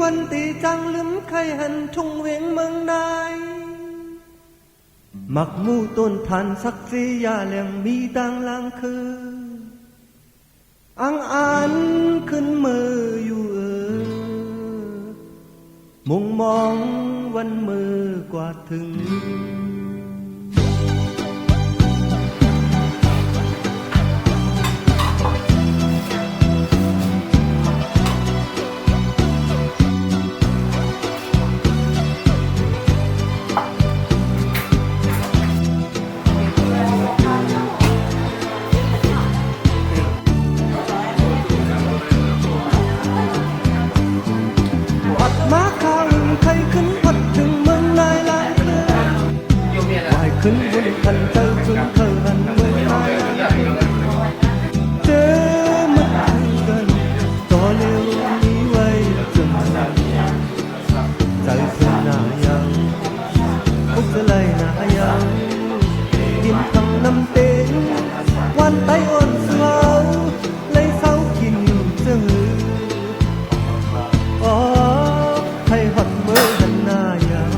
วันตีจังลืมใครหันทุ่งเวียงเมืองนายมักมู่ต้นทันสักสียาแหลงมีดังลางคืออังอ่านขึ้นมืออยู่มุงมองวันมือกว่าถึงขึ้นบนคันเจ้าขึ้นเธอหันเมืองไทยเจอมันกันต่อเร็วนี้ไว้จนใจเสียหน้ายังพุกไหลหน้ายังกินทั้งน้ำเต็งวันไตอ่อนเสาเลยเศร้ากินเจืออ๋อให้หดมือหันหน้ายัง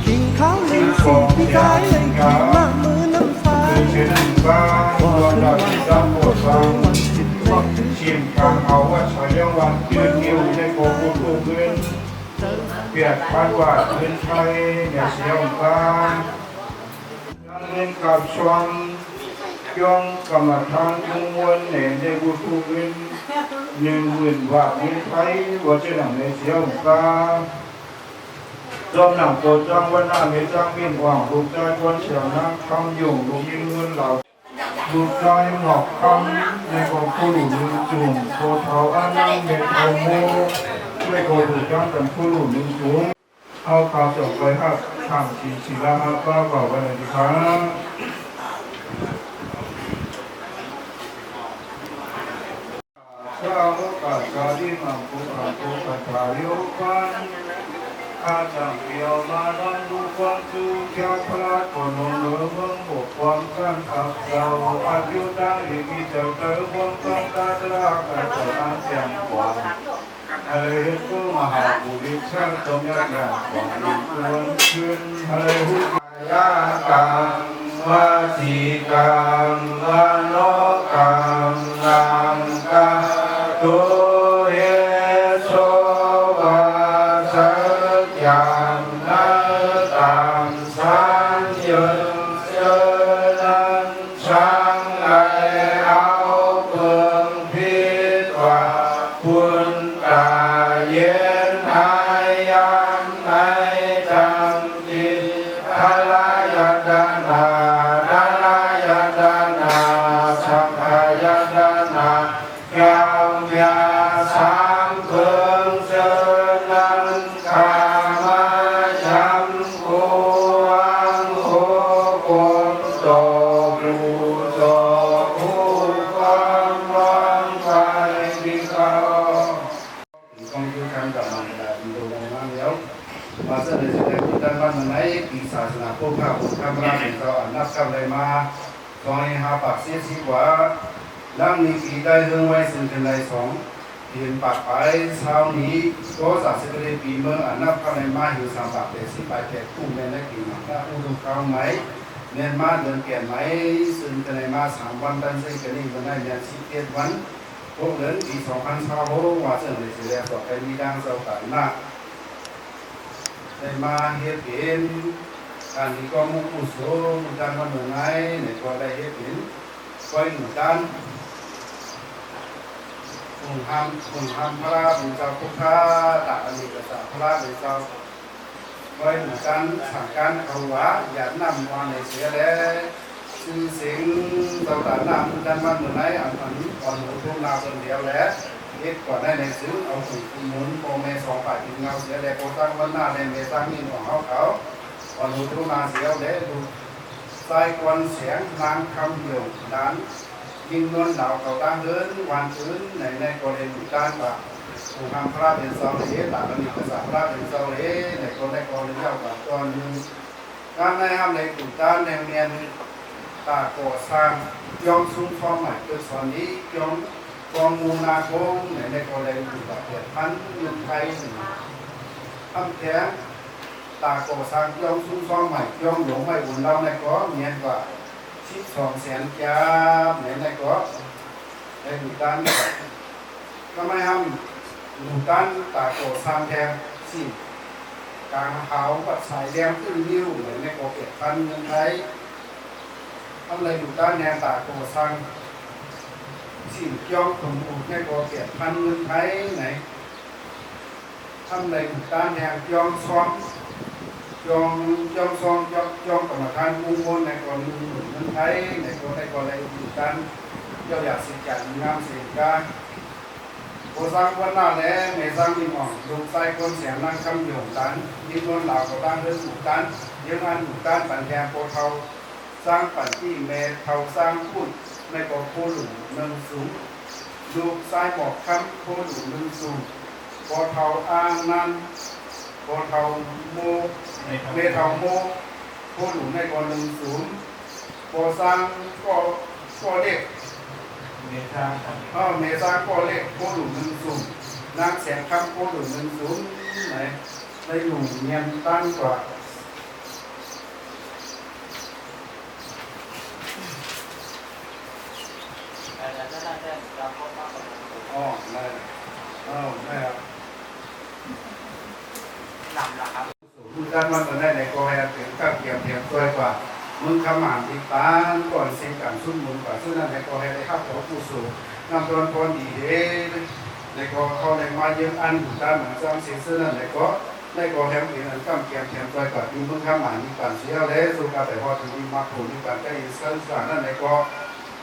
กินข้าวเลยสิพี่กายเลยกินมากมือน้ำฟ้าว่าขึ้นวันสามวันจิตในชิมการเอาว่าใช้ยังวันยืนนิ้วในโกโก้ตัวเงินเปียกพันว่าเงินไทยเนี่ยเสียงกลางเงินกับชวงย่องกรรมฐานยุงวนเนี่ยในโกโก้เงิน10,000 ว่าเงินไทยว่าจะนำในเสียงกลางจอมหนังโปรจังวันหน้าเมจังมินหวังลูกใจวันเฉียวนั่งคำอยู่ลูกยิงเงินเหล่าลูกใจหงอกคำในกองผู้หลุดจุ่มโคเท้าอันนั่งเมทาโมในกองถูกจ้างกันผู้หลุดจุ่มเอาข่าวจบไปครับทางสีศิลามาป้าบอกไว้เลยดีครับเจ้าโอกาสการที่มังคุดอังคุดปัจจัยกันอาจารย์เกี่ยวมาดันดูความสุขแก่พระคนหนุ่มเมืองบกความกันขับเราอายุได้มีเจ้าเต๋อความต้องการรักแต่จะอันเสียงกว่าอะไรก็มหาบุริชาตรงยากอย่างกว่าอีกวันขึ้นอะไรหุบยากังวาสีกังวาโนกังนังกาโตเยโสอย่างนั้นตามสัญญาเจริญช่างไอเอาเพิ่งพิจว่าคุณตาเย็นหายยังในจำจิตทลายดานาดาลายดานาสังขายดานาแก้วยาสามเพิ่งเจริญกามาเสนอในพุทธบ้านในปีศาสนาผู้ข้าพุทธราชเราอันนับกันเลยมาตอนนี้หาปักเสียชีว่าล่างนี้ปีได้เรื่องไว้สิ่งเป็นไรสองเห็นปักไปเช้านี้ก็สัตว์เสด็จปีเมืองอันนับกันเลยมาหิวสามปักเป็นสิบ8 8คู่ในนักกีฬาถ้าอุดมเขาไหมเนียนมาเดินเกียนไหมซึ่งกันเลยมา3 วันดันเส้นกันนี่วันนั้นยัน11 วันพวกเดินปี2026ว่าเสนอเสียต่อไปมีดังเสาตันหน้าได้มาเฮ็ดเห็นการที่ก็มุ่งอุศลดันมาเมืองไงในก็ได้เฮ็ดเห็นไว้หนุนดันองค์ธรรมพระองค์เจ้าพุทธะตะอนิกสะพระองค์เจ้าไว้หนุนดันสั่งการเขาว่าอย่านำมาในเสียแล้วชื่อเสียงเราด่านำดันมาเมืองไหนอันนี้ก่อนหัวทุ่งนาคนเดียวแล้วเฮ็ดก่อนได้ในซื้อเอาหุ่นหมุนโปรเม2 ฝ่ายกินเงาเสียแล้วโปรตั้งวันหน้าในเมตั้งนี่ของเขา อนหูทุนาเสียวเด้ดูสายควันเสียงนางคำเดียวดันยิงนวลดาวเก่าตั้งเดินวันพื้นในกรณีการว่าผู้ทำพระเป็นเสาเหล่หลักมีภาษาพระเป็นเสาเหล่ในกรณีเจ้ากับตอนนึงการในห้ามในกลุ่มด้านในเมียนตาก่อสร้างยอมซุ้มฟอมใหม่คือสอนนี้ยอมกองมูนาโกงในกรณีแบบเปิดพันเงินไทยทำแท้ตาก่อสร้างยอมซุ้มฟอมใหม่ยอมหลงไม่อุ่นเราในก็เมียนกว่า1200,000จ้าในก็ในกลุ่มด้านก็ไม่ห้ามหมู่ด้านตาก่อสร้างแทนสิกลางเท้าปัดสายแดงขึ้นยิ้วในกอเก็บพันเงินไทยทำอะไรหมู่ด้านแนวตาก่อสร้างสิ่งย่อมสมบูรณ์ในกอเก็บพันเงินไทยไหนทำอะไรหมู่ด้านแนวย่อมซ้อมย่อมซ้อมย่อมกรรมการมุ่งมั่นในกรณีเงินไทยในกรณีหมู่ด้านย่อมอยากสิ่งการงามสิ่งการโอซังวันน่าแหล่เมซังมีหม่องดูใส่คนเสียงนั่งคำหยงตันยิ่งนวลเหล่ากับบ้านเรื่องหมู่ตันยิ่งอันหมู่ตันปัญญาโพเทาสร้างปัญที่เมเทาสร้างพูดในกองโพหลุมเนินสูงดูใส่หมอกคำโพหลุมเนินสูงโพเทาอ้างนั้นโพเทาโมเมเทาโมโพหลุมในกองเนินสูงโพสร้างก็เล็กเมษาก็เล็กโคหลุมหนึ่งสูงนางแสงคำโคหลุมหนึ่งสูงไหนในหลุมเงียนตั้งกว่าอ๋อได้ได้ครับนำละครับดูด้านมันก็ได้ในกอแฮถึงกับเกี่ยวเทียมตัวกว่ามึงคำหมานติดตานก่อนเสียงกันชุ่มมุนกว่าซึ่งนั่นในกอแฮได้ข้าวของผู้สูงนำตอนคนดีเด้ในกอเขาในมาเยอะอันอยู่ด้านเหมือนซ้ำเสียซึ่งนั่นในกอแฮมอีนั้นกำเกี่ยวเทียมตัวกว่ามึงคำหมานมีการเสียแล้วสุกาแต่พอถึงมีมาผูมีการใกล้ซึ่งสารนั่นในกอ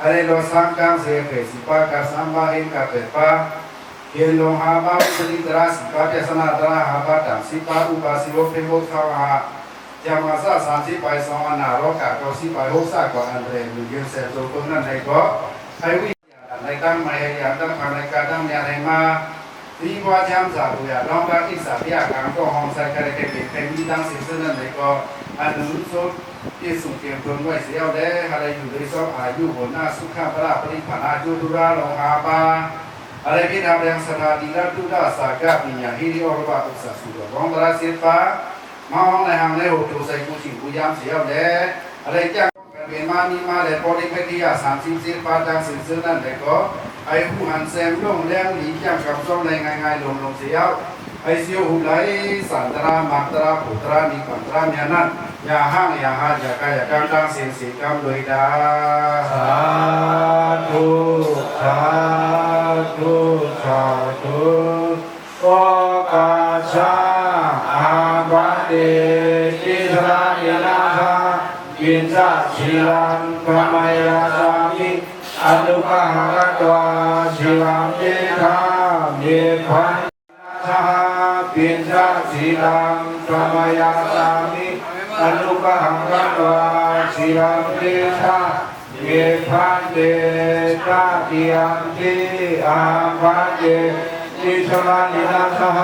อะไรเราสร้างกลางเสียเกิดสิป้ากาสัมบาเองกาเปิดป้าเขียนลงหาบ้าสุริตราสิป้าเจสนาตราหาบ้าดังสิป้าอุบาสิโลเพโกทาวาจามาซา30 ไป2อันนาโรกา90 ไป6 กว่าอันเรนเยอะเสียตัวคนนั้นในก็ไอ้วิในตั้งมาอย่างตั้งทางในการตั้งเนี่ยในมาที่ว่าจำสาบุญน้องรักที่สาธิตการก็ห้องใส่กระเด็นเป็นมีตั้งสิ่งนั้นในก็อันนู้นสุดที่สุดเกี่ยวกับไว้เสียได้อะไรอยู่ในซอกอายุหัวหน้าสุขาพระปริพันธ์อายุดุราลงหาบาอะไรที่ทำแรงสถาดีรัตุดาสากาปิญญาฮิริโอรบะอุตสาสุดร้องตราเสียฟ้ามาห้องในห้างในหัวตัวใส่กุชิกุยามเสียได้อะไรจ้างเป็นมานีมาเลยพอได้ไปที่30 สิบฟ้าดังสิ่งซึ่งนั้นแต่ก็ไอ้ผู้หันแซมล่งแรงหลีจ้างกับซ่องในง่ายๆลงเสียไอ้เสียวหุไหลสันตรามักตราปุตรานิปันตราเมียนั้นอย่าห้างอย่าหาอย่ากายอย่าการตั้งเสียงสีกรรมโดยดาสาธุสาธุสาธุโอกาชาอาบัติอิสราเอลาชากินสัชิลังกามายาสามิอนุภาหะตวาชิลังเยธาเยพันชาปินสัชิลังกามายาสามิอนุภาหะตวาชิลังเยธาเยพันเตตาติยันติอาภันเตอิสราเอลสห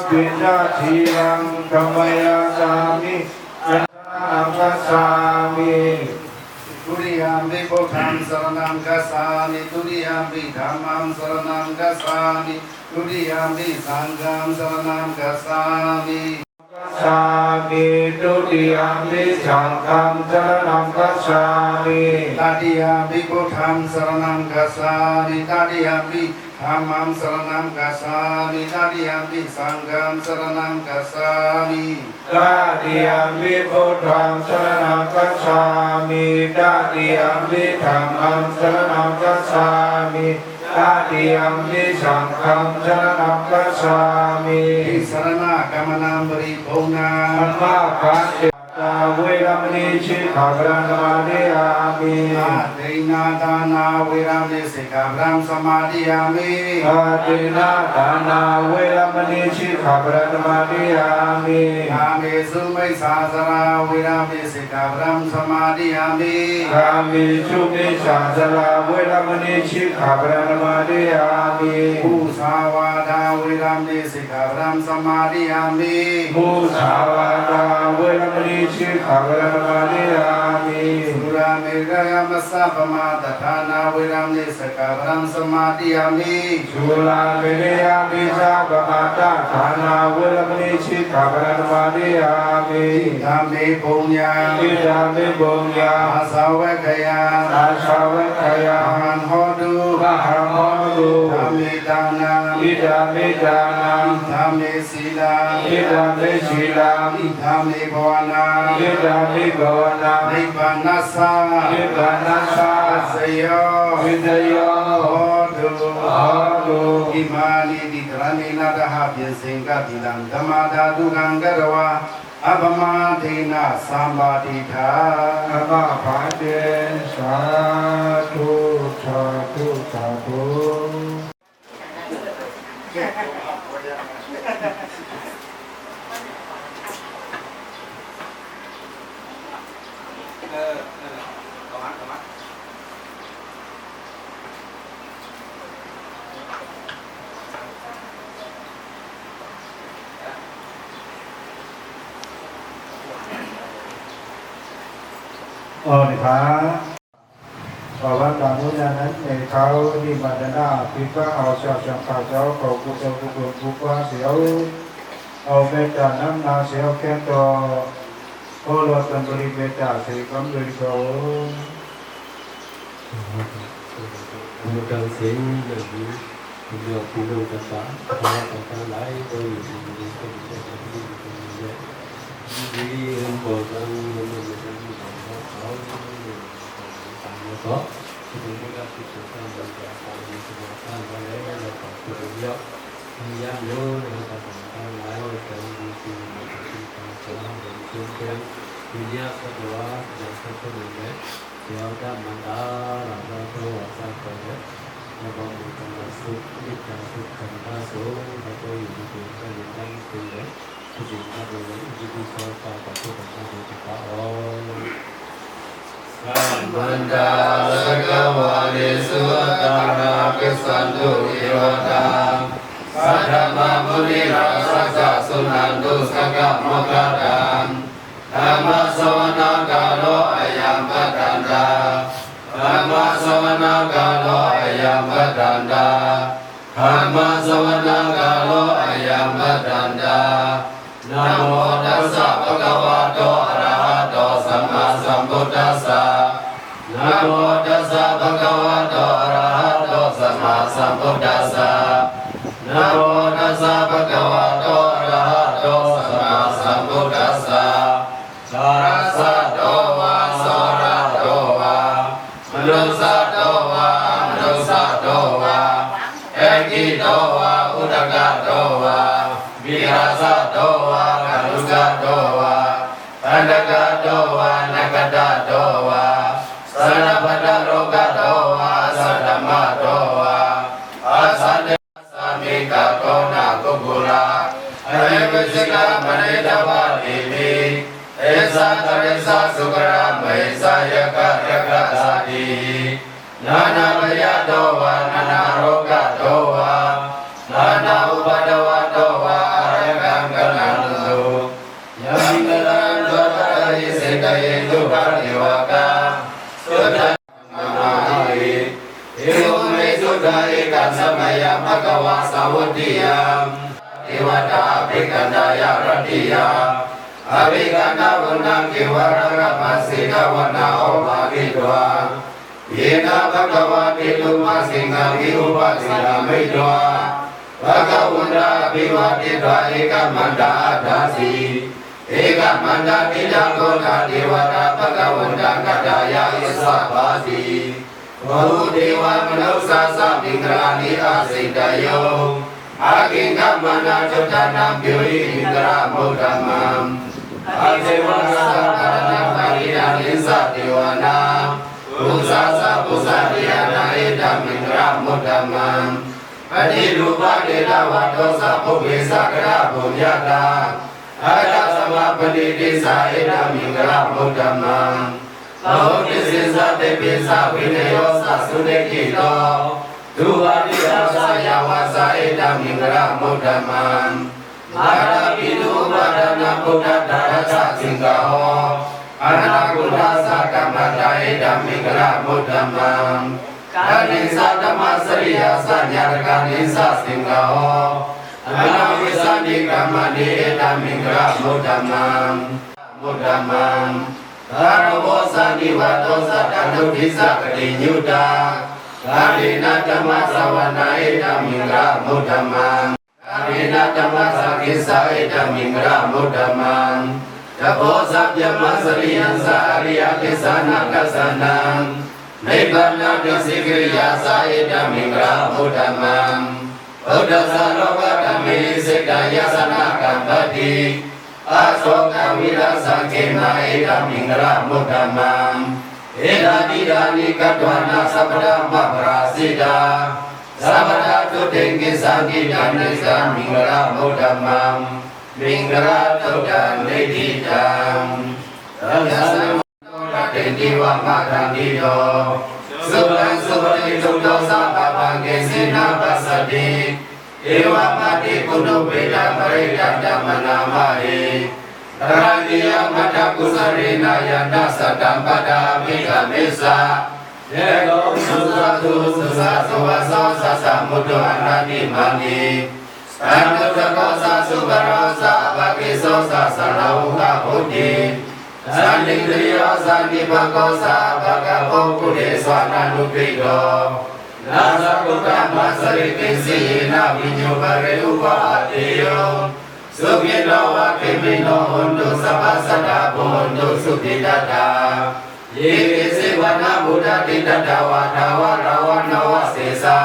ปินสัชิลังกามายาสามิอังกัสสามิทุติยามปิพุทธังสรณังกัสสามิทุติยามปิธัมมังสรณังกัสสามิทุติยามปิสังฆังสรณังกัสสามิสามิทุติยามปิสังฆังสรณังกัสสามิตติยามปิพุทธังสรณังกัสสามิตติยามปิธัมมังสรณังกัสสามิตติยามปิสังฆังสรณังกัสสามิตติยามปิพุทธังสรณังกัสสามิตติยามปิธัมมังสรณังกัสสามิตติยามปิสังฆังสรณังกัสสามิสรณะกัมมนามบริโภนาอัมมาคันติ ဝေရမဏိရှိခာဗရံသမာဓိယာမိအာတိနာဒါနာဝေရမဏိစိခာဗရံသမာဓိယာမိအာတိနာဒါနာဝေရမဏိရှိခာဗရံသမာဓိယာမိကာမေစုမိစ္ဆာသရာဝေရမဏိစိခာဗရံသမာဓိယာမိကာမေစုမိစ္ဆာသရာဝေရမဏိရှိခာဗရံသမာဓိယာမိဥသာဝါဒဝေရမဏိစိခာဗရံသမာဓိယာမိဥသာဝါဒဝေရမဏိရှိခာဗရံသမာဓိယာမိသုရာမေဂယမသဗ္ဗမတထာနာဝေရမဏိစိခာဗရံသမာဓိယာမိသုရာမေဂယမိသဗ္ဗမတထာနာဝေရမဏိရှိခာဗရံသမာဓိယာမိဓမ္မေဘုံညာဣဒာမေဘုံညာအာသဝေခယအာသဝေခယဟံဟောတုဟံဟောတုဓမ္မေဒါနာဣဒာမေဒါနာဓမ္မေစီလာဣဒာမေစီလာဓမ္မေဘဝနာဣဒာမေဘဝနာနိဗ္ဗာနသနိဗ္ဗာနသသယောဝိတယောဟောတုဣမာနိတိကရဏိနာတဟပြင်စင်ကတိလံဓမ္မာဓာတုကံကရဝါအပမဒေနသံပါတိထာအမဘာတေသာတုသာတုသာတု Ôi khá Và văn bản ngôn nhà nấn để kháo đi mà đến là Vì các họ sẽ chẳng khả cháu cầu cụ sâu cụ cường cụ qua xéo Ồ bê trả năm nào xéo khen cho Ô lột tần bì bê trả thì cấm đời cầu Một trang xế là gì Điều phụ đồ tất cả Họ có ta lái tôi Vì em bỏ rằng có thì chúng ta sẽ sử dụng được cả những cái món ăn và lấy là có sự hữu hiệu thì giá nhớ là ta còn ăn lái rồi cái gì thì mình sẽ còn có những cái cái thì giá có đó để cho cái người đấy thì ông ta mang đó là nó thôi ở sao còn đấy nó còn một cái là số ít là số cần đa số và tôi những cái những cái từ đấy thì chúng ta rồi những cái số ta có số cần đa số thì có Manda Sakava Desuvadana Kesantu Ivada Sadhama Munira Saka Sunandu Saka Mokadam Dhamma Savana Galo Ayam Padanda Dhamma Savana Galo Ayam Padanda Dhamma Savana Galo Ayam Padanda Namo Tassa Bhagavato Arahato Samma Sambuddhassa Namo Tassa Bhagavato Arahato Samma Sambuddhassa Namo Tassa Bhagavato Arahato Samma Sambuddhassa Sarasato va Sarato va Manusato va Manusato va Ekito va Udagato va Virasato va Karugato va Andagato va Nagadato va Sarabhata Rogato va Sadamato va Asane Samika Kona Kukula Ayavasika Manedava Devi Esa Taresa Sukara Mahesa Yaka Yaka Sadi Nana Vayato va Nana Rogato va Nana Ubadavato va Araganganandu Yamingaran Dvatari Sekaye Dukarivaka Sudhanamahari Evume Sudhari Kansamaya Bhagava Savudiyam Ivata Abhikandaya Radiyam Abhikanda Vunam Kivaraga Masika Vana Omagidwa Yena Bhagava Diluma Singha Viupasina Midwa Bhagavunda Bhivatidva Ekamanda Adhasi Ekamanda Nidangona Devata Bhagavunda Kadaya Isabhasi Vahudeva Manusa Samdingrani Asidayo Akingamana Jotanam Pyuri Indra Mudamam Asevasa စတေဝနာဘုဇာသဘုဇာတရားနာဧတမင်္ဂရမုဒ္ဓမံပတိလူပတေတဝတောသဘုဗ္ဗေသကရဘုညတာအာရသမပတိတိသာဧတမင်္ဂရမုဒ္ဓမံသောတိစေသတေပိသဝိနယောသသုတေကိတောဒုဝတိယသာယဝသာဧတမင်္ဂရမုဒ္ဓမံမာရပိတုပါဒနာဗုဒ္ဓတာရသသင်္ကာဟောအနာကုလသကမ္မတာဧတမင်္ဂရမုဒ္ဓမံကာနိသဓမ္မစရိယသညာရကနိသသင်္ကာဟောအနာဝိသနိကမ္မနိဧတမင်္ဂရမုဒ္ဓမံမုဒ္ဓမံသာရဝသနိဝတောသတနုဒိသကတိညုတာကာရိဏဓမ္မသဝနာဧတမင်္ဂရမုဒ္ဓမံကာရိဏဓမ္မသကိသဧတမင်္ဂရမုဒ္ဓမံတဘောဇပြမစရိယံသာအရိယကိသနာကသနံနိဗ္ဗာန်တိစိကရိယာသာဧတမင်္ဂရမုဒ္ဓမံဗုဒ္ဓသာလောကဓမ္မေစိတယသနာကမ္ပတိအာသောကဝိရသံခေမဧတမင်္ဂရမုဒ္ဓမံဧတာတိဒါနိကတ္တဝနာသဗ္ဗရမပရာစိတာသဗ္ဗရတုတေကိသံကိတံနိသံမင်္ဂရမုဒ္ဓမံမင်္ဂရတုတ္တနေတိတံသဗ္ဗသံတေတိဝမတံတိတောသုဗံသုဗတိတုတောသဗ္ဗဗံကေစိနာပစ္စတိဧဝမတိကုဏုပေတပရိတ္တမနာမဟိတရတိယမတ္တကုသရေနယန္တသတ္တံပတ္တာမိကမေသယေကောသုသသုသုသသုဝသောသသမုဒ္ဒအနတိမန္တိသံဃတကောသသုဘရောသဘဂေသောသသလောကဘုဒ္ဓေသံဃိတယောသံဒီဘကောသဘဂဗောကုရေသဝနာနုပိတောနာသကုတ္တမသရိကိစီနာဝိညောပရေဥပအတေယောသုခိတောဝခေမိနောဟွန္တုသဗ္ဗသတ္တဘုန္တုသုခိတတာယေကိစေဝနာဗုဒ္ဓတိတတဝါထာဝရဝနဝစေသာ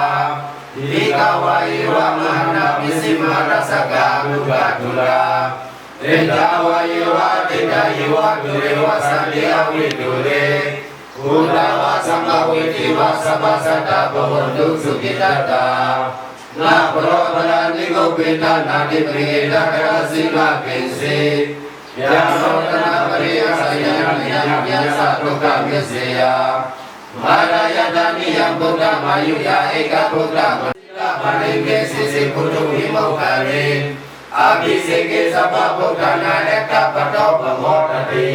ဒီကဝါယေဝမဟာနာပိစိမရသကလူကဒုလာတေတဝါယေဝတေတယေဝဒုရေဝသံဃေအဝိတုရေဘုဒ္ဓဝါသမဝေတိဝသဗ္ဗသတ္တဘဝန္တုသုခိတတာနာပရောပရာနိဂုပိတနာတိပရိယေတကရစိမကိစေယံသောတနာပရိယသယံယံယံသဒုက္ခမစ္စေယမာရယတနိယံဗုဒ္ဓမာယုယဧကဗုဒ္ဓမလပါရိကေစိစိဘုဒ္ဓဝိမောခရေအာဘိစေကေသဗ္ဗဗုဒ္ဓနာဧကပတောပမောတတိ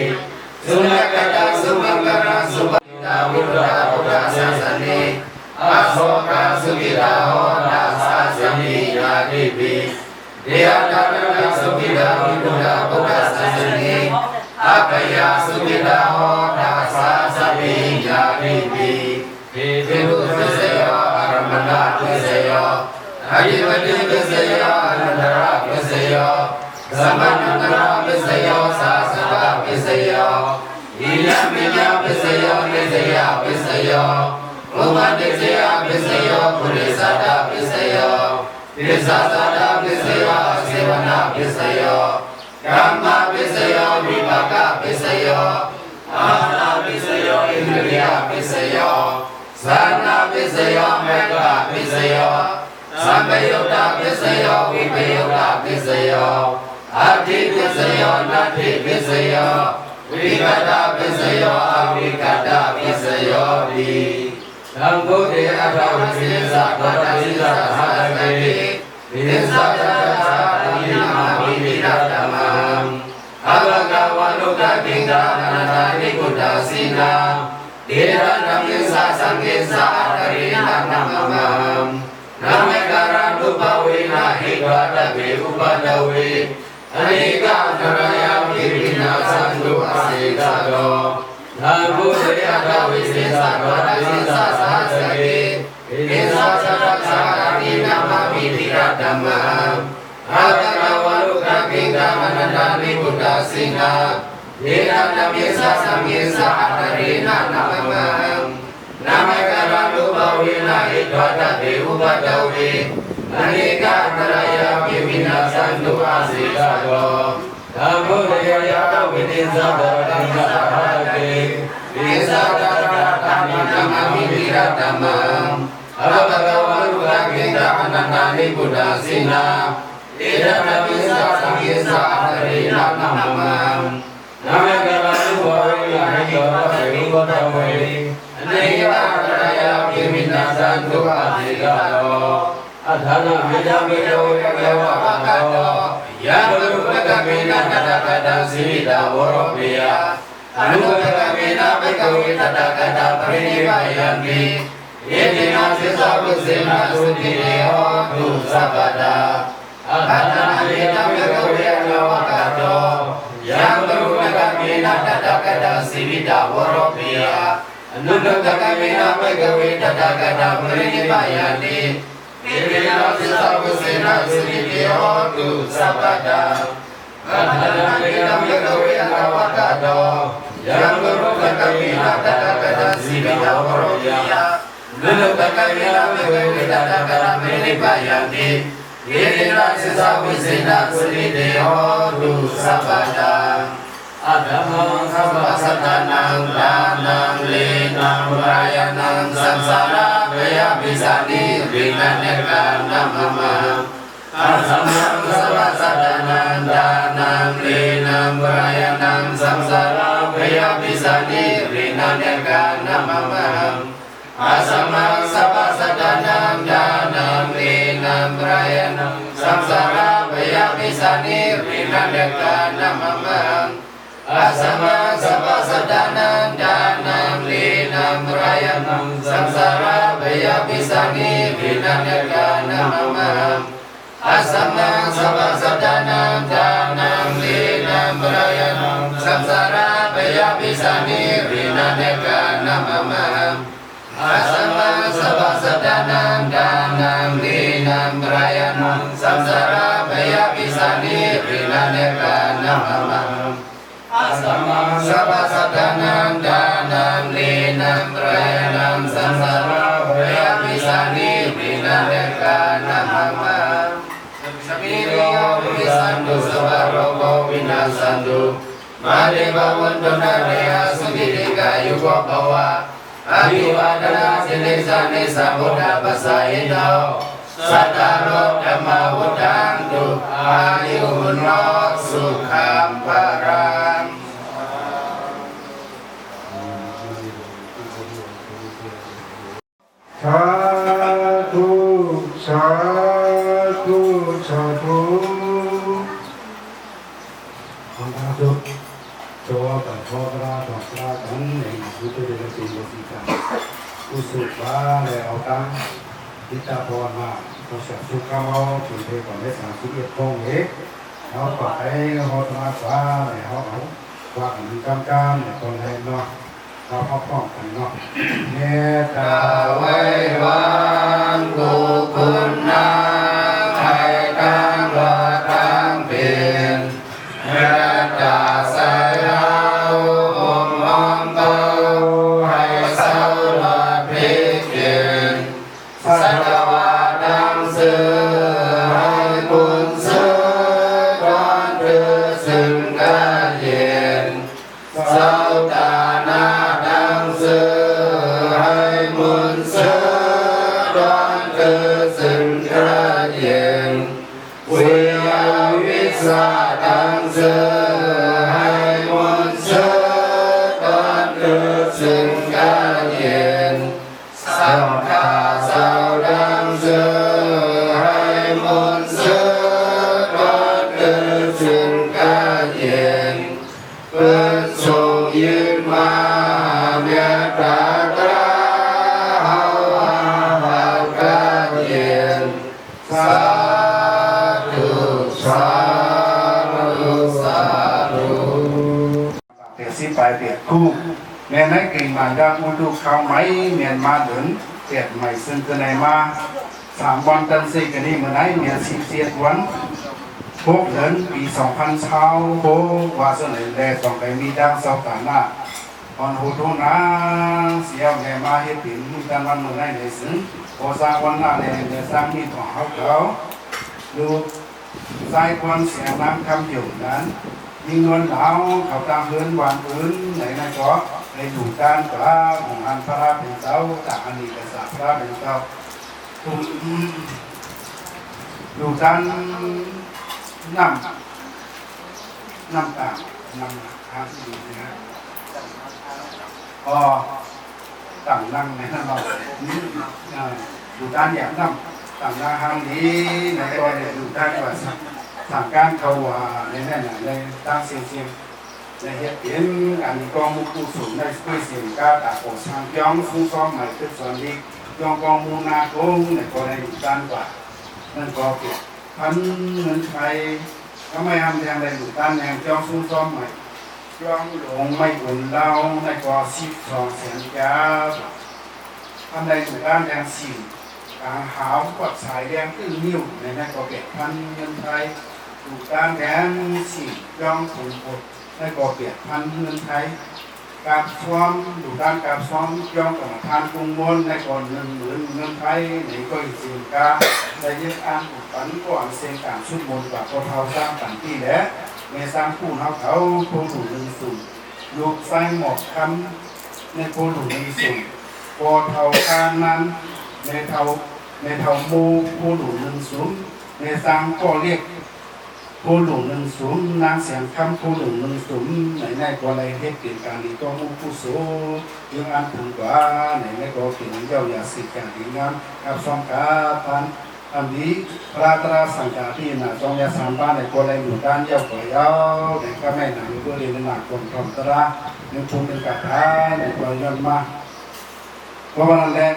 သုလကတသုမင်္ဂရသုပတိဝိဒ္ဓဗုဒ္ဓသသနေအာသောကသုခိတာဟောတာသာသမိယာတိပိဒေယတာရဏသုခိတာဝိဒ္ဓဗုဒ္ဓသသနေအကယသုခိတာဟောတာသာသမိယာတိပိဒေတုသစ္စယောအာရမဏသစ္စယောအယိဝတိသစ္စယောအနန္တရသစ္စယောသမဏန္တရသစ္စယောသာသဗ္ဗသစ္စယောဣယမိယသစ္စယောသစ္စယသစ္စယောဘုမတိစေယပစ္စယောပုရိသတာပစ္စယောပစ္စသတာပစ္စယောစေဝနာပစ္စယောကမ္မပစ္စယောဝိပါကပစ္စယောအာနာပစ္စယောဣန္ဒြိယပစ္စယောဇာနာပစ္စယောမေတ္တာပစ္စယောသံဃယုတ်တာပစ္စယောဝိပယုတ်တာပစ္စယောအာတိပစ္စယောနတ္ထိပစ္စယောဝိကတပစ္စယောအဝိကတပစ္စယောတိသံဃုတေအထဝစီသဗ္ဗတိသဟာတေပိသသတ္တသာတိမာဝိမိတဓမ္မံအဘဂဝါလုကကိန္ဒာနန္ဒာနိကုတ္တစီနာဒေရဏမိသသံဃေသအတရေနနမမံနမေကာရနုပဝေနဟိဝါတဗေဥပဒဝေအနိကတရယဝိပိနာသံဃုအစေတတောနာဘုရေအထဝိစေသဗ္ဗတိသသာသကေဣသသတ္တသာရိနမမိတိရဓမ္မံအာတကဝါလုကကိန္ဒာမနန္ဒာနိကုတ္တစိနာယေရဏမေသသံဃေသအတရေနနမမံနမေကရနုပဝေနဟိဒဝတတေဥပဒဝေအနိကတရယပိမိနာသံဃုအစေတတော Namo Deya Within Sabha Dhamma Bhagavate ဓมมังอะระหะโตรุกเกตะอนันตานิพุทธาสินาเอตตะปิสัสังเกสะอะเรนะนัมมังนาเมกะลานุโภวิอะหิโตระเวอุปตะเวอเนกะตระยะวิมินาสันตุอะติกะโตอัฏฐานะเมยะเมโยเยวะภะคะโตยะตุรุกะเมนะตะกะตะสิวิตาวโรปิยะอนุกะเมนะภิกขเวตตะกะตะปรินิพพายันติเยตินาสิสาวุเสนะสุติเยโหตุสัพพะตาอัฏฐานะเมนะภิกขเวเยวะภะคะโตยะตุรุกะเมนะตะกะตะสิวิตาวโรปิยะอนุกะเมนะภิกขเวตตะกะตะปรินิพพายันติเยตินาสิสาวุเสนะสุติเยโหตุสัพพะตาอัฏฐานะเมนะภิกขเวเยวะภะคะโตยังตุรุกะเมนะตะกะตะสิวิตาวโรปิยะนุนุกะเมนะภิกขเวตตะกะตะปรินิพพายันติเยตินาสิสาวุเสนะสุติเยโหตุสัพพะตาอะธัมมังสัพพะสัตตานังดานังเลนังรายานังสังสาระเวยปิสานิวินันเนกานัมมังอะธัมมังสัพพะสัตตานังดานังเลนังรายานังสังสาระเวยปิสานิวินันเนกานัมมังอะธัมมังสัพพะสัตตานังดานังเลนังรายานังสังสาระเวยปิสานิวินันเนกานัมมังอะสัมมาสัพพะสัตตานังดานังเลนังรายานังสังสาระเวยปิสานิวินันเนกานัมมังอะสัมมาสัพพะสัตตานังดานังเลนังรายานังสังสาระเวยปิสานิวินันเนกานัมมังอะสัมมาสัพพะสัตตานังดานังเลนังรายานังสังสาระเวยปิสานิวินันเนกานัมมังอะสัมมาสัพพะสัตตานังดานังเลนังรายานังสังสาระเวยปิสานิวินันเนกานัมมังสัพพิริโยวิสันตุสัพพะโรโควินาศสันตุมาเดภวันตุนาเรหสุขิติกายุโกภวะอภิวาทนาสิริสานิสัมพุทธปัสสะหิโตสัตตาโรธรรมวุฒันตุอายุโนสุขังภะรังสาธุสาธุสาธุ อันตาตุโตปะโทปราดอกปรากันในพุทธเดชสิโยสิกาอุสุปาและเอาตังทิตาภาวนาโอชะสุขามเอาถึงเทก่อนได้31พงเอกเอาไปเอาตราฟ้าและเอาว่ากันกำการและคนให้เนาะเราเอาป้องกันเนาะเมตตา ไว้วางกุคุณนาให้ตั้งรอตั้งเป็นเมตตาใส่เอาองค์น้อมเบาให้เศร้าหลอดพลิกเปลี่ยนสัตวาดังสื่อให้บุญสื่อก่อนคือซึ่งการเย็นเศร้าตาหน้าดังสื่อให้บุญสื่อก่อนคือซึ่งการเย็นวิยาวิสาดังสื่อให้บุญสื่อก่อนคือซึ่งการเย็นสัมภาสาวดังสื่อให้บุญสื่อก่อนคือซึ่งการเย็นเพื่อส่งยืนมาเมียตากราเอาการเย็นสาธุสาธุสาธุ เปียสิไปเปียคู่แม่นั้นเก่งมาดังอุดุข้าวไหมเมียนมาเดินเจ็ดใหม่ซึ่งกันไหนมา3 วันตันสี่กันนี่เมื่อไหร่เมีย17 วันพวกเดินปี2000เช้าโคว่าเสนอแลต้องไปมีดังสอบกันนะตอนหูทุนาเสียแม่มาเฮ็ดเป็นมุกันวันเมื่อไหร่ในซึ่งพอสร้างวันหน้าเนี่ยจะสร้างมีของเขาดูสายควันเสียงน้ำคำอยู่นั้นยิงนวลหนาวเขาตามเฮือนหวานอื่นไหนนะจ๊อ ในดูการกว่าของอันพระเป็นเจ้าจากอันนี้กษัตริย์พระเป็นเจ้าดูการนำต่างนำทางที่ดีนะพอต่างนั่งในนั้นเราดูการอย่างนำต่างนาทางนี้ในตอนนี้ดูการว่าสั่งการเขาว่าในนั่นในตั้งเสียงในเหตุเป็นอันนี้กองมุกุสุนในคุยเสียงกาตาโอช่างย้องซุ้งซ้อมใหม่ขึ้นส่วนดียองกองมูนาโกงในกรณีดูการกว่านั่นก็เกิดพันเงินไทยก็ไม่ทำอย่างไรดูการอย่างย้องซุ้งซ้อมใหม่ย้องหลงไม่อุ่นเล่าในกอ12 แสนยาทำในดูการอย่างสิ่งการหาวกดสายแดงขึ้นนิ้วในนั้นก็เกิดพันเงินไทยดูการแดงสิ่งย้องถุงกดในก่อเปลี่ยนพันเงินไทยการซ้อมดูการการซ้อมย่อมกับทานกรุงมนในก่อน10,000เงินไทยในก็อีกสิ่งกาได้ยึดอ่านอุปันก่อนเสียงการชุดมนกว่าพอเท้าสร้างต่างที่และในสร้างผู้เขาผู้หลุดสูงลูกสร้างหมอกคำในผู้หลุดสูงพอเท้าการนั้นในเท้ามูผู้หลุดสูงในสร้างก็เรียกผู้หลวงหนึ่งสูงนางเสียงคำผู้หลวงหนึ่งสูงในก็เลยเฮ็ดเปลี่ยนการดีก็มุ่งผู้สูงยังอันถึงกว่าในก็เปลี่ยนเจ้าอย่าสิการดีงามกับสองกาพันอันนี้พระตราสังฆาที่น่ะจงยาสามบ้านในก็เลยหมู่ด้านเย้าก่อยาวในก็แม่หนังก็เรียนหนักคนทำตระในภูมิเป็นกัตถาในก็ย้อนมาเพราะว่านั่นแหละ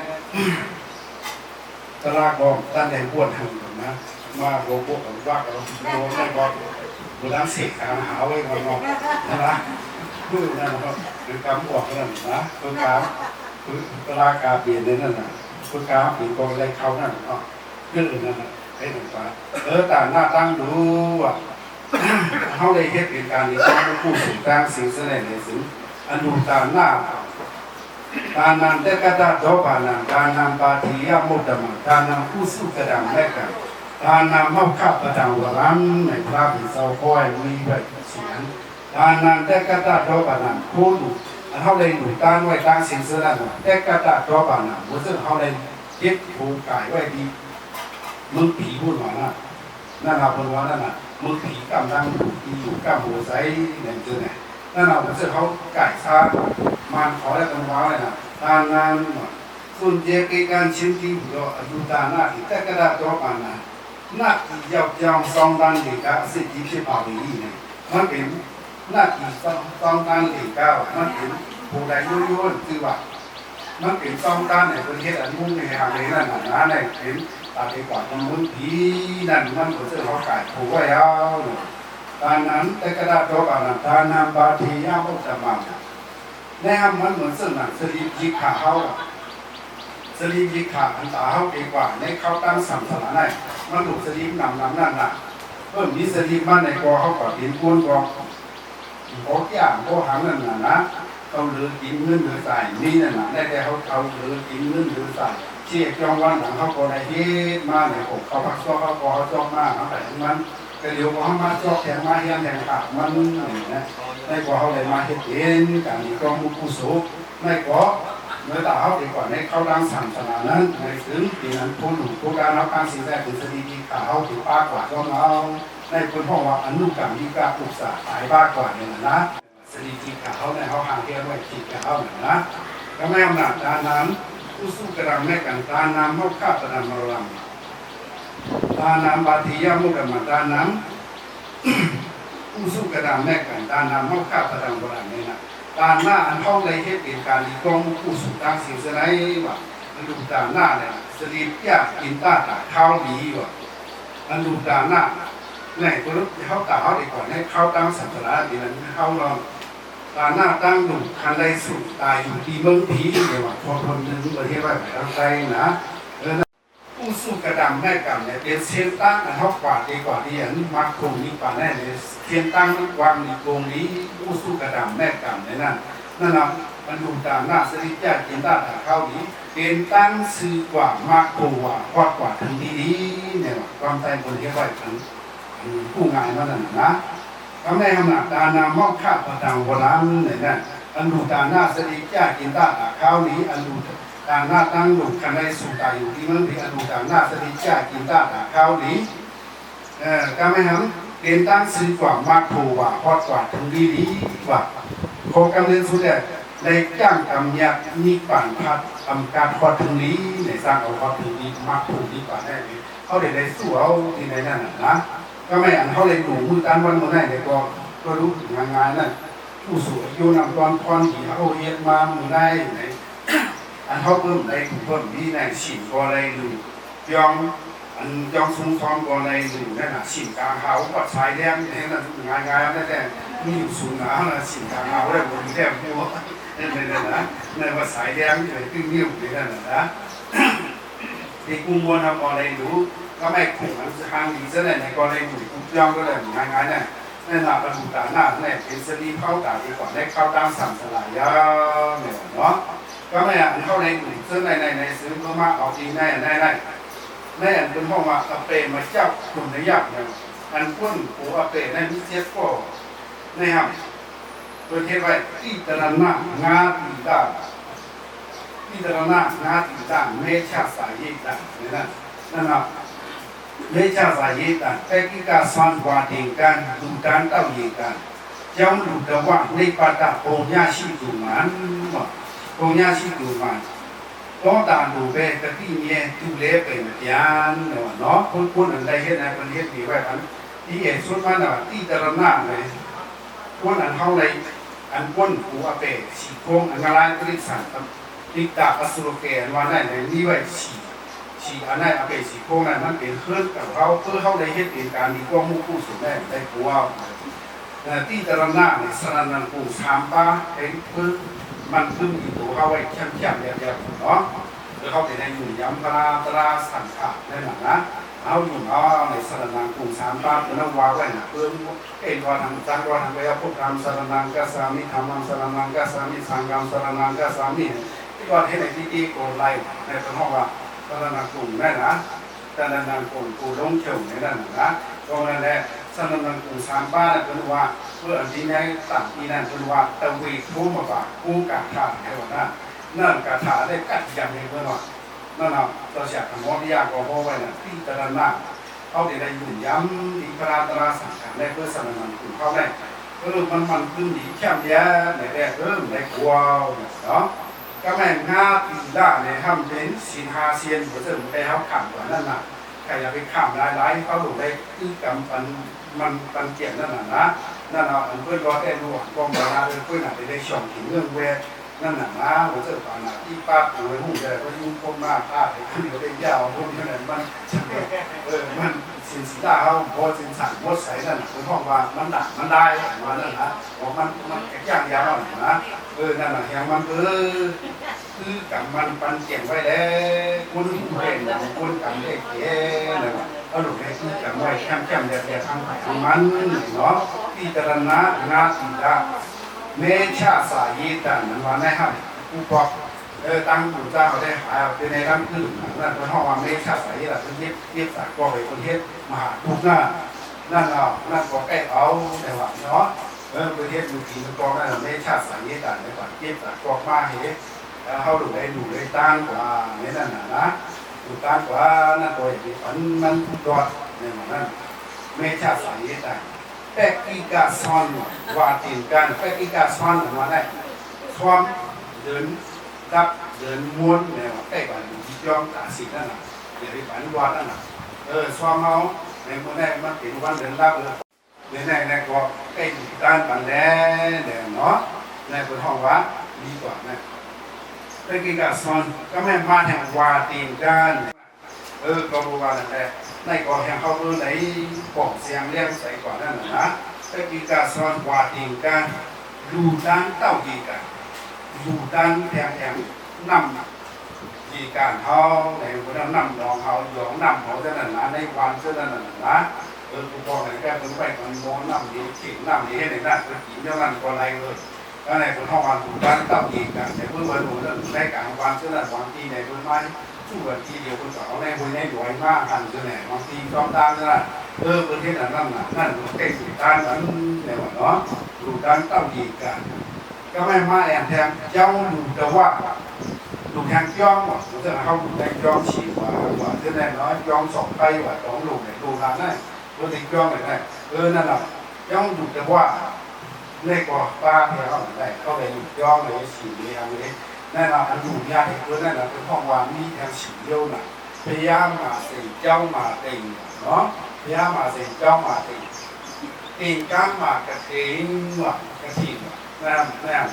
ตระก็ตั้งแต่ปวดหันนะมาโกโก้กับว่าเราโดนได้ก็โบราณเสกการหาไว้ก่อนเนาะนะคือนั่นนะครับคือกำบอกนั่นนะคือกำคือตลาดกาเปลี่ยนนั่นน่ะคือกำเปลี่ยนกองอะไรเขานั่นเนาะคือนั่นน่ะให้หนุ่มฟ้าแต่หน้าตั้งดูว่าเขาได้เฮ็ดเป็นการนี้ต้องผู้สูงกลางสิ่งแสดงในสิ่งอันดูตาหน้าตานันเตกตาโดบานังตานังปาทิยมุตตมังตานังผู้สู้กระดังแลกกันตานังเมาขับประดังวรังในพระบิดาคอยมีไว้เสียงตานันเตกตาโดบานังผู้ดูเขาเลยดูตาไว้ตั้งสิ่งแสดงเตกตาโดบานังผู้ซึ่งเขาเลยเก็บผูกกายไว้ดีมึงผีพูดว่านั่นเราพูดว่านั่นน่ะมึงผีกำลังอยู่กำหัวใจเนี่ยเจอเนี่ยนั่นเราผู้ซึ่งเขาไก่ซามันขอได้กันว้าเลยนะตานันส่วนเจกิการชิมที่หัวดูตาหน้าที่แต่กระดาษตัวปานะหน้าที่ยาวๆ2 ด้านเด็กก็สิที่ที่ป่าดีเนี่ยมันเป็นหน้าที่2 ด้านเด็กก็มันเป็นผู้ใดยุ่นๆคือว่ามันเป็น2 ด้านเนี่ยประเทศอันมุ่งในทางนี้นั่นนะเนี่ยเป็นตาดีกว่ามันมุ่งผีนั่นมันก็จะเขาขายผูกไว้เอาตานั้นแต่กระดาษตัวปานะตานามบาทียามุตตมังในห้ามมันเหมือนซึ่งหนังสลียิขาเขาสลียิขาอันตาเขาดีกว่าในเขาตั้งสัมสาระได้มันถูกสลีนำนั่นน่ะเพิ่มมีสลีมันในกอเขาก่อดินก้นกอย่างกอหางนั่นน่ะนะเขาเลือกินเงินหรือใส่นี่นั่นน่ะได้แต่เขาเลือกินเงินหรือใส่เชี่ยจองวันหลังเขาก็ได้เฮ็ดมาในอกเขาพักซ้อเขาก็เขาจ้องมาเขาแต่มันก็เดี๋ยวเขามาจ้องแทงมาเฮียนแทงขาดมันนี่นะในกอเขาเลยมาเฮ็ดเองการนี้ก็มุกุสุในกอเมื่อตาเขาดีกว่าในเขาดังสั่งสนานั้นในถึงปีนั้นผู้หนุ่มผู้การรับการสิ่งแรกคือสติที่ขาเขาถือป้ากว่าก็เอาในคนพ่อว่าอนุกรรมที่กล้าปรึกษาตายป้ากว่าเนี่ยนะสติที่ขาเขาในเขาห่างเที่ยวด้วยจิตเขาเนี่ยนะก็ไม่อำนาจการนั้นผู้สู้กระดังแม่กันตานามเขาฆ่าประดังมรณะตานามบาทิยามุกมันตานามผู้สู้กระดังแม่กันตานามเขาฆ่าประดังมรณะเนี่ยนะการหน้าอันห้องเลยเฮ็ดเป็นการดีกองผู้สุตั้งสิ่งสลายว่าอันดูตาหน้าเนี่ยสลีปยากกินตาตาเท้าดีว่าอันดูตาหน้าเนี่ยคนเขาตาเขาดีกว่าให้เขาตั้งสัมภาระดีนั้นเขาลองตาหน้าตั้งดูคันไรสุดตายอยู่ที่เมืองผีเนี่ยว่าคนหนึ่งประเทศว่าทางไกลนะผู้สู้กระดำแม่กำเนี่ยเป็นเส้นตั้งอันเท่ากว่าดีกว่าที่อันมักคงนี้ป่าแน่เลยเส้นตั้งวางในกรงนี้ผู้สู้กระดำแม่กำในนั่นนะมันดูตามหน้าสริยาจินตาตาเข้านี้เป็นตั้งซื่อกว่ามักโกว่าพอดกว่าถึงดีๆเนี่ยความใจคนเรียกว่าถึงผู้งานมันนั่นนะก็ไม่ทำหนักตานามอกข้าประดังโบราณเนี่ยนะอ อันดูตาหน้าสติจ้ากินตาข้าวนี้อันดูตาหน้าตั้งอยู่คันในสุตาอยู่ที่มันที่อันดูตาหน้าสติจ้ากินตาข้าวนี้ก็ไม่ทำเรียนตั้งซื้อกว่ามากโผว่าพอดกว่าถึงดีกว่าโคกำเนิดสุดเนี่ยในจ้างกำยักนี่ปั่นพัดทำการพอดถึงนี้ในสร้างเอาพอดถึงนี้มากโผดีกว่าได้เลยเขาได้สู้เอาที่ในนั้นนะก็ไม่อันเขาเลยดูมือตันวันเมื่อไหร่เนี่ยก็รู้ถึงงานนั่นผู้สูงอายุนำตอนพรที่เขาเฮ็ดมามือได้ในอันเขาเพิ่มได้เพิ่มที่ในสิ่งก็ได้ดูยองอันยองซุ้มทองก็ได้ดูนั่นน่ะสิ่งกลางเขาก็ชายแดงนี่นั่นงานนั่นแต่มีอยู่สูงหนาละสิ่งกลางเขาได้บนแก้มหัวนั่นนะนั่นว่าสายแดงนี่ตึ้งนิ้วนี่นั่นนะที่กุ้งวัวทำก็ได้ดูก็ไม่คงมันทางดีซะเลยในก็ได้ดูกุ้งยองก็ได้งานเนี่ยนั่นน่ะประตูตาหน้าเนี่ยเป็นสลีเข้าตาดีกว่าได้เข้าตามสั่งสลายยาเนี่ยเนาะก็ไม่อ่ะเข้าในซึ่งในซื้อก็มาเอาทีในอันเป็นห้องว่าอาเปมาเจ้าคุณในยักษ์เนี่ยอันพ้นปูอาเปในมิเซียก็ในห้างประเทศไว้ที่ตระหนักงาตีด้านที่ตระหนักงาตีด้านเมชาสายยิ่งด้านนี่นั่นน่ะเมชาสายยิ่งด้านแต่กิจการสอนวาดิกันดูการเต้ายิ่งกันย้ำดูแต่ว่าในปัตตาโปญญาชีดูมันโปญญาชีดูมันก็ตามดูไปแต่ที่เนี่ยดูเล็บเป็นยานเนาะคนอะไรเห็นในประเทศดีไว้อันที่เห็นสุดมันน่ะที่ตระหนักเลยคนอันเท่าไรอันพ้นหัวเปะสีโค้งอันกลายเป็นสันติดตาอสุรเกนวันนั้นในนี้ไว้สีอันนั้นอาเปะสีโค้งนั้นมันเป็นเครื่องกับเขาเพื่อเขาได้เห็นเป็นการมีกล้องมุกผู้สูงได้กลัวที่ตระหนักในสนันนันปูสามป้าเป็นเพื่อมันเพิ่งอยู่ตัวเขาไว้เข้มๆเรียบๆเนาะแล้วเขาในอยู่ย้ำตราสังขารได้หนักนะเอาอยู่เอาในสระนังกลุ่มสามป้าเป็นน้ำวาไว้นะเพิ่มเอ็นวันจังวันไปพุทธังสระนังกัสสามิธรรมังสระนังกัสสามิสังฆังสระนังกัสสามิที่ว่าให้ในที่โกไลในตรงห้องว่าสระนังกลุ่มนั่นนะสระนังกลุ่มกูลงเฉียวในนั่นนะตรงนั้นแหละสระนังกลุ่มสามป้าเป็นว่าเพื่ออันที่นี้ต่างที่นั่นเป็นว่าตะวีทูมาบากู้กาถาให้ว่านั่นกาถาได้กัดยังให้เพื่อนว่านั่นเอาตัวเสียทำมอที่ยากกว่าพ่อไว้น่ะที่ตระหนักเขาได้ยุ่งย้ำอิปราตราสังขารได้เพื่อสนับสนุนเขาได้มันขึ้นดีแค่เดียวในแรกในกลัวเนาะก็แม่งาตีด้าในห้ามเป็นสินหาเซียนหัวเสือไปเขาขับกว่านั่นน่ะใครอยากไปขับหลายเขาหลุดได้คือกำมันปันเกี่ยนนั่นน่ะนะนั่นเอาเพื่อนรอได้รู้กองบาราเพื่อนอาจจะได้ช่องถึงเรื่องเวนั่นน่ะนะหัวเสือปานาที่ป้าป่วยหูใจก็ยุ่งคมมากป้าไปขึ้นก็ได้ยาวพวกนี้นั่นมันสินสีดาเขาพอสินสั่งมดใส่นั่นคือห้องว่ามันดักมันได้มานั่นนะบอกมันแก่ย่างยาวนะนั่นน่ะอย่างมันคือกับมันปันเกี่ยงไว้แล้วคุณเป็นคุณกับเด็กเก๋นะเอาหลุดให้คือกับไว้แคมเดี๋ยวทางมันเนาะที่ตระหนักงาสีดาเมชาสายตันมันว่าได้ครับผู้ปกตั้งอยู่เจ้าได้หายเป็นในร่างขึ้นนั่นเป็นห้องว่าเมชาสายตันเป็นเทียบสากก็เป็นคนเทียบมหาทุกหน้านั่นนั่นก็แก้เอาแต่ว่าเนาะประเทศอยู่ที่มันก็นั่นเมชาสายตันในก่อนเทียบสากก็มาเหตุเขาดูได้ตั้งกว่าเนี่ยนั่นนะดูตั้งกว่านั่นตัวอย่างนี้มันดอดเนี่ยนั่นเมชาสายตันแปกิกาซอนวาตินกันแปกิกาซอนมาได้ความเดินดับเดินม้วนเนี่ยใกล้กันย่อมตาสีนั่นน่ะเดี๋ยวไปฝันวัดนั่นน่ะความเมาในคนแรกมันเป็นวันเดินดับเลยในก็ใกล้ด้านปันแดงเดี๋ยวเนาะในคนห้องวัดดีกว่านะแปกิกาซอนก็ไม่มาแห่งวาตินกันก็รู้ว่านั่นแหละในก่อแห่งเขาในปอกเสียงเลี้ยงใส่ก่อนนั่นนะแต่ปีกาสอนวาดิงกันดูดังเต้าดีกันดูดังแทงนำดีการเขาในคนนั้นนำน้องเขาหยองนำเขาจะนั่นนะในวันจะนั่นนะผู้ปกครองในแก่คนไปคนโมนำดีขิงนำดีให้ในนั้นก็กินเท่านั้นก็ไรเลยก็ในคนห้องวันดูดังเต้าดีกันในเพื่อนวันดูในกลางวันจะนั่นวันที่ในเพื่อนไม้สู้กันทีเดียวคนสาวในคนในหน่วยมากหันจะไหนบางทีต้องตามนะประเทศนั้นนั่นเก่งด้านนั้นเนี่ยว่าเนาะดูด้านเต้าดีกัน ก็ไม่มาแอนแทงเจ้าดูแต่ว่าดูแทงย่องว่าผมจะเข้าดูแทงย่องฉีกว่าที่แน่น้อยย่องสองไปว่าสองลูกเนี่ยดูงานนั่นดูติดย่องเลยนั่นนั่นแหละย่องดูแต่ว่าเล็กกว่าป้าเท่าไหร่เขาเลยดูย่องเลยฉีกเลยอะไรนี่นั่นแหละอันดูยากเพื่อนนั่นแหละเป็นห้องวางมีแทงฉีกเยอะน่ะพยายามมาใส่เจ้ามาเต็งเนาะพยายามมาใส่เจ้ามาเต็งเองก้ามากระเทงว่ะกระถิ่นนั่น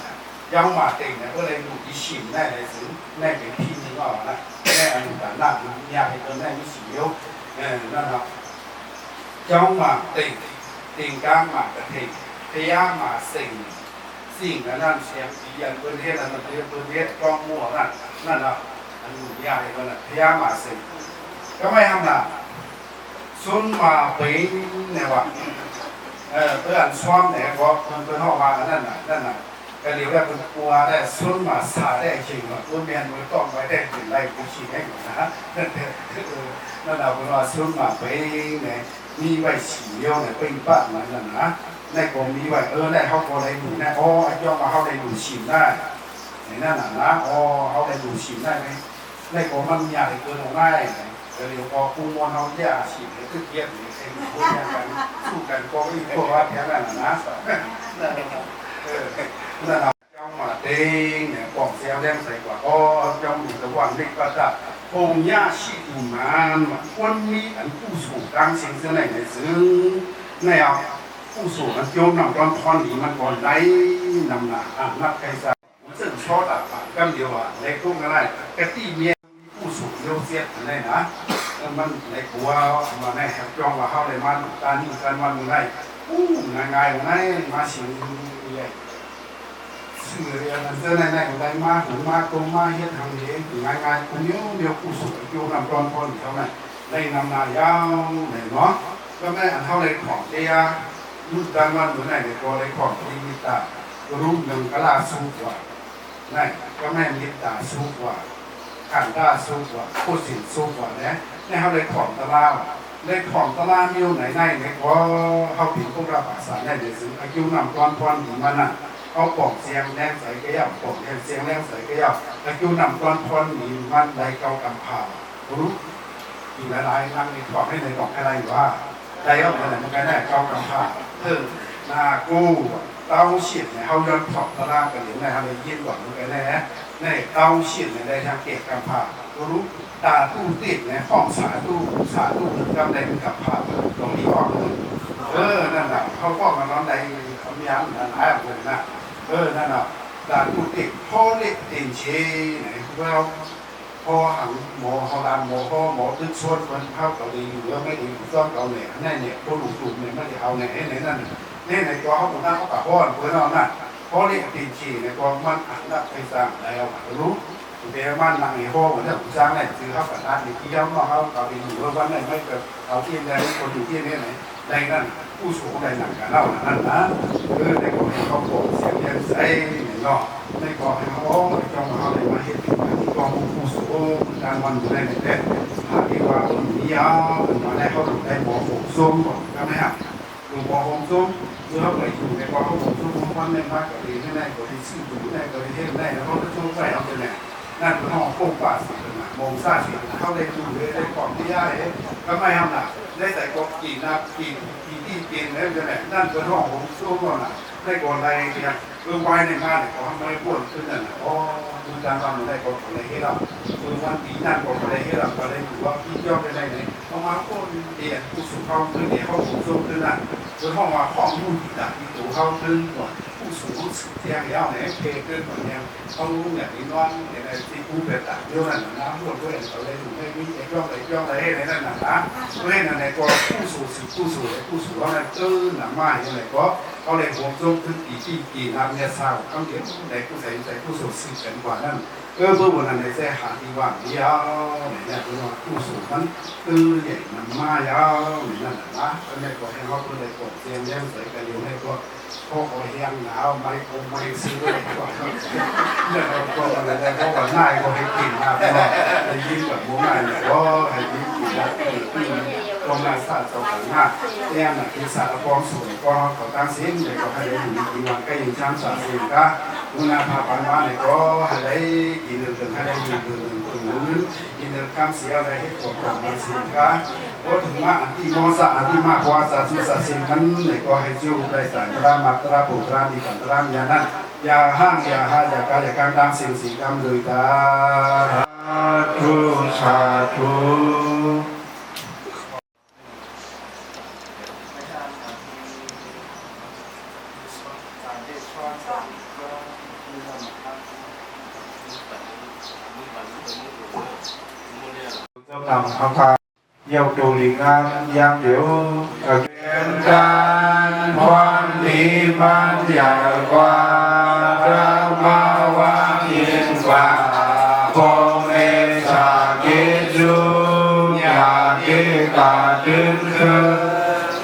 ย่องมาเต็งเนี่ยก็เลยดูที่ชิมได้เลยซื้อได้เป็นพี่นึงออกนะได้อันต่างหน้าดูยากให้เพื่อนได้มีฉีกเยอะนั่นแหละย่องมาเต็งเองก้ามากระเทงพยายามมาสิ่งนั้นเสียงปีอันเพื่อนเทศนั้นเพื่อนเทศกองมั่วนั่นแหละอันดูยากให้เพื่อนพยายามมาสิ่งก็ไม่ทำละซุนมาเป็นเนี่ยว่าเพื่อนซ้อมเนี่ยก็เพื่อนห้องมานั่นน่ะก็เรียกว่าเป็นกลัวได้ซุนมาสาได้จริงว่าตัวเมียนมือต้องไว้ได้เป็นไรกูชี้ให้หมดนะนั่นเราเป็นว่าซุนมาเป็นเนี่ยมีไว้ฉี่เดียวเนี่ยเป็นบ้านนั่นนะในกองมีไว้ได้เขาก็ได้ดูนะไอ้ย่อมาเขาได้ดูชิมได้ในนั่นน่ะนะเขาได้ดูชิมได้ไหมในกองมันมีอะไรเกินออกมาเดี๋ยวพอกูมองเขาแย่ฉีดเลยคือเกียร์เลยใครพูดอย่างกันสู้กันก็ไม่พอว่าแค่นั้นนะนั่นแหละเจ้ามาเต้งเนี่ยกล่องเสียแรงใส่กว่าเจ้าหนุ่มตะวันเล็กก็จะคงย่าชีดูมันคนมีอันผู้สูงกลางเสียงเสียงไหนเนี่ยซึ่งเนี่ยผู้สูงมันโยนนำตอนพรหนีมันก่อนได้นำหนานับใครจะซึ่งชอบตัดผ่านกันเดียวเล็กตุ้งอะไรกะตี้เมียผู้สูงเยอะเสียอะไรนะมันในกลัวมาในแหบจ้องว่าเข้าเลยมันตานี่กันวันไงง่ายๆไงมาสิงใหญ่สื่อเรียนนั่นเจอในอะไรมาถึงมาตรงมาเฮ็ดทางนี้ง่ายๆคนเดียวผู้สูงอยู่นำตอนพรเท่านั้นในนำนายาวเนี่ยเนาะก็แม่อันเท่าไรของเดียรุ่นการวันเหมือนไหนในตัวไรของที่มีตารุ่นหนึ่งกะลาสูงกว่านั่นก็แม่มีตาสูงกว่าขันด้าสูงกว่าพูดสินสูงกว่าเนี่ยนี่เขาเลยของตะลาวเลยของตะลาวมีอยู่ไหนเนี่ยก็เขาผิดพวกเราภาษาได้เดี๋ยวซื้ออายุนำตอนพรหนีมันน่ะเอาปล่องเสียงแรงใส่กระยับปล่องเสียงแรงใส่กระยับอายุนำตอนพรหนีมันได้เก่ากำพารู้อยู่หลายๆนั่งในของให้ในกล่องอะไรว่าได้เอาอะไรมันก็ได้เก่ากำพานากูเต้าเฉียดเนี่ยเขาย้อนถอดตะลากันอย่างไรทำให้ยืดกว่ามันก็ได้ในเต้าเฉียดเนี่ยได้ทางเก็บกำพารู้ตาตู้ติดเนี่ยห้องสาตู้กำไรมันกำพาตรงนี้ห้องนั่นแหละเขาก็มาน้องใดเขามีอันนั้นหลายอย่างนะนั่นแหละตาตู้ติดพ่อเล็กติ่งเชเนี่ยเราพอหังหมอเขาลามหมอตึกชดมันเข้าเกาหลีอยู่แล้วไม่ดีซ้อมเกาหลีนั่นเนี่ยพวกหลุมเนี่ยไม่ได้เอาเนี่ยนั่นนี่ในตัวเขาผมนั่งเขาปะพ่อเพื่อนเรานั่นพอเล็กติ่งเชในตัวมันอันดับไปสร้างอะไรเรารู้เดี๋ยวมันนั่งในห้องเหมือนผู้จ้างเนี่ยซื้อข้าวผัดร้านในที่เขาเขาเกาหลีอยู่ว่าวันไหนไม่เกิดเอาที่ใดคนอยู่ที่นี่ไหนในนั่นผู้สูงในหนังกันเล่านั่นนะในกองเขาบอกเสียงยังใส่เนาะในกองเขาจองเขาเลยมาเห็นที่กองผู้สูงการวันอยู่ในเด็ดหาที่ว่าคนนี้ยาวมาได้เขาถูกได้หมอผมส้มก่อนใช่ไหมครับดูหมอผมส้มเมื่อเขาไปอยู่ในกองผมส้มวันในมากกว่าดีไม่ได้กว่าที่ซื้อดูได้กว่าที่เทศได้แล้วเขาจะช่วยไปเอาไปไหนนั่นเป็นห้องโป่งป่าสิมองซาสิเขาได้ดูเลยได้กองที่ยาเลยก็ไม่ทำหนักได้แต่ก็กี่นับกี่ที่เปลี่ยนแล้วจะไหนนั่นเป็นห้องผมส้มก่อนน่ะได้ก่อนอะไรเนี่ยไว้ในบ้านเนี่ยเขาทำไม่พูดขึ้นนั่นดูจานวันได้ก่อนอะไรให้เราวันปีนั่นก่อนอะไรให้เราอะไรอยู่ว่าพี่ย่อไปไหนเนี่ยเอามาพูดเดี๋ยวผู้สูงเขาขึ้นเดี๋ยวเขาสูงส้มขึ้นนั่นจนห้องว่าห้องนู่นที่ต่างที่ตัวเขาขึ้นก่อนผู้สูงเทียงยาวเนี่ยเพลขึ้นก่อนเนี่ยเขารู้เนี่ยที่นอนเนี่ยที่ผู้เป็นต่างเยอะนั่นนะพูดด้วยเขาเลยถูกไม่มีไอ้ย่ออะไรให้นั่นน่ะนะเพื่อนนั่นในก็ผู้สูงเขาเนี่ยหนักมากอย่างไรก็เขาเลยห่วงส้มขึ้นกี่น้ำเนี่ยเศร้าเขาเดี๋ยวในผู้ใส่ผู้สูงสิบกันกว่านั้นเพื่อวันนั้นในแท้หาที่ว่างยาวเนี่ยคือว่าผู้สูงนั้นใหญ่น้ำมายาวนั่นนะก็ในก็ให้เขาเลยกดเตียงแย่งใส่กันอยู่ในก็พอเขาแห้งหนาวไม่ซื้อเลยก็เนี่ยก็อะไรแต่ก็ว่าง่ายก็ให้กินนะก็ให้ยิ้มแบบโมง่ายเนี่ยก็ให้ยิ้มกินแล้วตรงนั้นศาสตร์สองหน้าเนี่ยนะคือศาสตร์กองสูงก็เขาตั้งเส้นเลยก็ให้ได้อยู่กี่วันก็ยังช้างศาสตร์เส้นก็ มุนาภาพันว่าเนี่ยก็อะไรกินถึงอะไรกินถึงถึงนู้นกินถึงคำเสียอะไรให้ปวดปวดมันสิคะก็ถึงว่าอันที่มอสอันที่มากกว่าสัตว์สัตว์สิ่งนั้นเนี่ยก็ให้จูได้สารตรามัตราปุตรามีกันตรามยานั้นอย่าห้างอย่าหาอย่ากายอย่าการตามสิ่งสิ่งกรรมเลยตาสาธุtrong lòng học phật giàu trụ liền an giang diệu ở kiến đan hoan lý ban giải qua ra ma hoa yên và cô mê sa kế du nhà kế cả đơn khơ